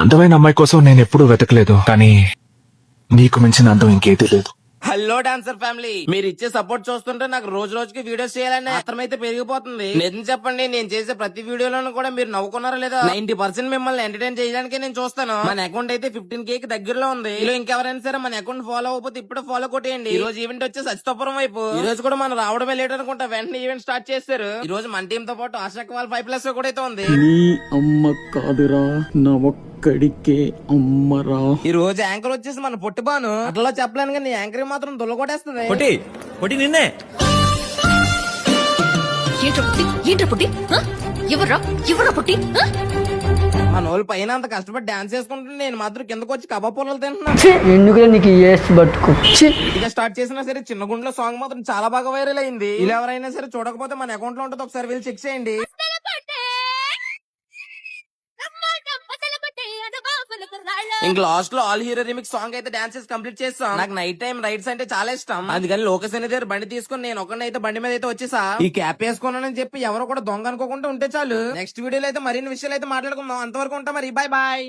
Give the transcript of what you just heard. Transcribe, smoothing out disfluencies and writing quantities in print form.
అందమైన అమ్మాయి కోసం నేను ఎప్పుడూ వెతకలేదు, కానీ నీకు మించిన అందం ఇంకేదీ లేదు. హలో డాన్సర్ ఫ్యామిలీ, మీరు ఇచ్చే సపోర్ట్ చూస్తుంటే నాకు రోజు రోజుకి వీడియోస్ చేయాలని మాత్రమైతే పెరిగిపోతుంది. నిజం చెప్పండి, నేను చేసే ప్రతి వీడియోలోనూ కూడా మీరు నవ్వుకున్నారా లేదా? 90% మిమ్మల్ని ఎంటర్టైన్ చేయడానికి నేను చూస్తాను. మన అకౌంట్ అయితే 15K కి దగ్గరలో ఉంది. ఇలా ఇంకెవరైనా సరే మన అకౌంట్ ఫాలో అవ్వకపోతే ఇప్పుడు ఫాలో కొట్టేయండి. ఈ రోజు ఈవెంట్ వచ్చి సచితోపురం వైపు. ఈ రోజు కూడా మనం రావడమే లేట్ అనుకుంటా, వెంటనే ఈవెంట్ స్టార్ట్ చేస్తారు. ఈ రోజు మన టీం తో పాటు ఆశాక్ వాళ్ళ 5+ కూడా అయితే ఉంది. నీ అమ్మ కాదురా, నా ఒక్కడికే అమ్మరా. ఈ రోజు యాంకర్ వచ్చేసి మన పొట్టిబాను. అట్లా చెప్పలేను కానీ యాంకర్ మాత్రం దుల్లగొట్టేస్తుంది. నిన్నే ఏంట్రా పుట్టి ఎవర్రా పుట్టి మన వాళ్ళు పైన అంత కష్టపడి డాన్స్ చేసుకుంటుంటే నేను మాత్రం కిందకు వచ్చి కబాబ్ పొలాలు తింటున్నా. ఎందుకు నీకు ఏస్ బతుకు. ఇక స్టార్ట్ చేసినా సరే చిన్న గుండెలో సాంగ్ మాత్రం చాలా బాగా వైరల్ అయింది. ఇలా ఎవరైనా సరే చూడకపోతే మన అకౌంట్ లో ఉంటుంది, ఒకసారి వెళ్ళి చెక్ చేయండి. ఇంక లాస్ట్ లో ఆల్ హీరో రిమిక్స్ సాంగ్ అయితే డాన్సెస్ కంప్లీట్ చేస్తాం. నాకు నైట్ టైం రైడ్స్ అంటే చాలా ఇష్టం. అందుకని లోకేష్ అనే దగ్గర బండి తీసుకుని నేను ఒకరినైతే బండి మీద అయితే వచ్చేసా. ఈ క్యాప్ వేసుకున్నానని చెప్పి ఎవరో కూడా దొంగ అనుకోకుండా ఉంటే చాలు. నెక్స్ట్ వీడియోలో అయితే మరిన్ని విషయాలు అయితే మాట్లాడుకుందాం. అంతవరకు ఉంటాం మరి, బాయ్ బాయ్.